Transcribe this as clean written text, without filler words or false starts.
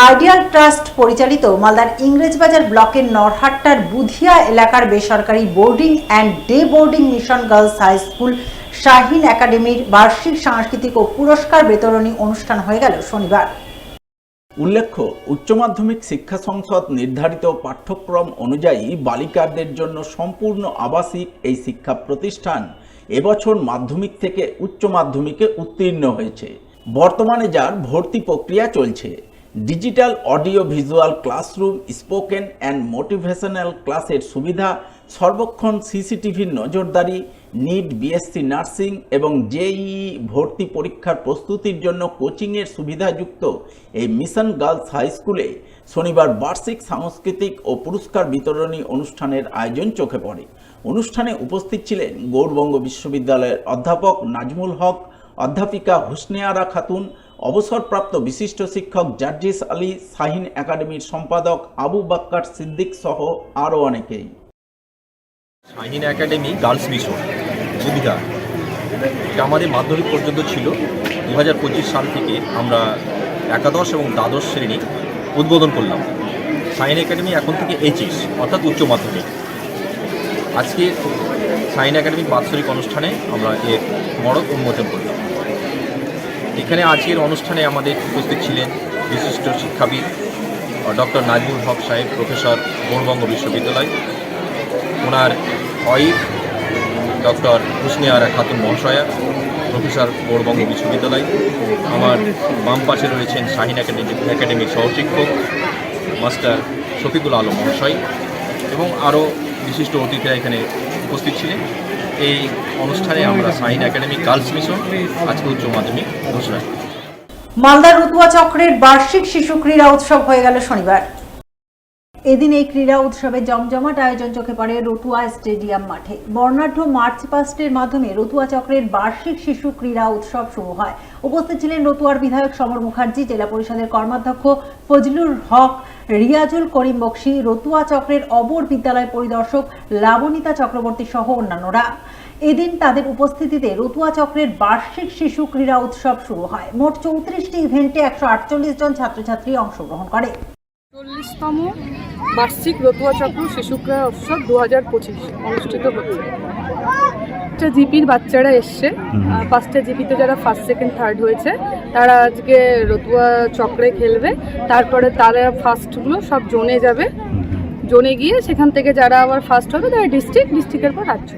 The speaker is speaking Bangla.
আইডিয়াল ট্রাস্ট পরিচালিত মালদার ইংরেজবাজার ব্লকের নরহাট্টার বুধিয়া এলাকার বেসরকারি boarding and day boarding mission girls high school Shahin একাডেমির বার্ষিক সাংস্কৃতিক ও পুরস্কার বিতরণী অনুষ্ঠান হয়ে গেল শনিবার। উল্লেখ্য, উচ্চ মাধ্যমিক শিক্ষা সংসদ নির্ধারিত পাঠ্যক্রম অনুযায়ী বালিকাদের জন্য সম্পূর্ণ আবাসিক এই শিক্ষা প্রতিষ্ঠান এবছর মাধ্যমিক থেকে উচ্চ মাধ্যমিকে উত্তীর্ণ হয়েছে। বর্তমানে যার ভর্তি প্রক্রিয়া চলছে। Digital audio visual classroom, spoken and motivational ক্লাসের সুবিধা, সর্বক্ষণ সিসিটিভির নজরদারি, নিট, বিএসসি নার্সিং এবং জেইই ভর্তি পরীক্ষার প্রস্তুতির জন্য কোচিংয়ের সুবিধাযুক্ত এই মিশন গার্লস হাই স্কুলে শনিবার বার্ষিক সাংস্কৃতিক ও পুরস্কার বিতরণী অনুষ্ঠানের আয়োজন চোখে পড়ে। অনুষ্ঠানে উপস্থিত ছিলেন গৌড়বঙ্গ বিশ্ববিদ্যালয়ের অধ্যাপক নাজমুল হক, অধ্যাপিকা হুসনে আরা খাতুন, অবসরপ্রাপ্ত বিশিষ্ট শিক্ষক জার্জিস আলী, শাহিন একাডেমির সম্পাদক আবু বাক্কার সিদ্দিক সহ আরও অনেকেই। শাহিন একাডেমি গার্লস মিশন সুবিধা এটা আমাদের মাধ্যমিক পর্যন্ত ছিল। 2025 সাল থেকে আমরা একাদশ এবং দ্বাদশ শ্রেণী উদ্বোধন করলাম। শাহিন একাডেমি এখন থেকে এইচএস অর্থাৎ উচ্চ মাধ্যমিক। আজকে শাহিন একাডেমির বাৎসরিক অনুষ্ঠানে আমরা এর মড়ক উন্মোচন করলাম। এখানে আজকের অনুষ্ঠানে আমাদের উপস্থিত ছিলেন বিশিষ্ট শিক্ষাবিদ ডক্টর নাজমুল হক সাহেব, প্রফেসর, গৌড়বঙ্গ বিশ্ববিদ্যালয়, ওনার ওয়াইফ ডক্টর হুসনে আরা খাতুন মহাশয়া, প্রফেসর, গৌড়বঙ্গ বিশ্ববিদ্যালয়। আমার বাম পাশে রয়েছেন শাহিন একাডেমির সহশিক্ষক মাস্টার শফিকুল আলম মহাশয় এবং আরও বিশিষ্ট অতিথিরা এখানে উপস্থিত ছিলেন। এই অনুষ্ঠানে আমরা শাহিন একাডেমি গার্লস মিশন আজকে উচ্চ মাধ্যমিক ঘোষণা। মালদার রতুয়া চক্রের বার্ষিক শিশু ক্রীড়া উৎসব হয়ে গেল শনিবার। এদিন এই ক্রীড়া উৎসবে জমজমাট আয়োজন চোখে পড়ে রতুয়া স্টেডিয়াম মাঠে। বর্ণাঢ্য মার্চ পাস্টের মাধ্যমে রতুয়া চক্রের বার্ষিক শিশু ক্রীড়া উৎসব শুরু হয়। উপস্থিত ছিলেন রতুয়ার বিধায়ক সমর মুখার্জি, জেলা পরিষদের কর্মাধ্যক্ষ ফজলুর হক, রিয়াজুল করিম বক্সি, রতুয়া চক্রের অবর বিদ্যালয় পরিদর্শক লাবণিতা চক্রবর্তী সহ অন্যান্যরা। এদিন তাদের উপস্থিতিতে রতুয়া চক্রের বার্ষিক শিশু ক্রীড়া উৎসব শুরু হয়। মোট 34টি ইভেন্টে 148 জন ছাত্রছাত্রী অংশগ্রহণ করে। 40তম বার্ষিক রতুয়া চক্র শিশু ক্রীড়া উৎসব 2025 অনুষ্ঠিত হচ্ছে। একটা জিপির বাচ্চারা এসছে, 5টা জিপিতে যারা ফার্স্ট, সেকেন্ড, থার্ড হয়েছে তারা আজকে রতুয়া চক্রে খেলবে। তারপরে তারা ফার্স্টগুলো সব জোনে যাবে, জোনে গিয়ে সেখান থেকে যারা আবার ফার্স্ট হবে তারা ডিস্ট্রিক্টের পর রাজ্য।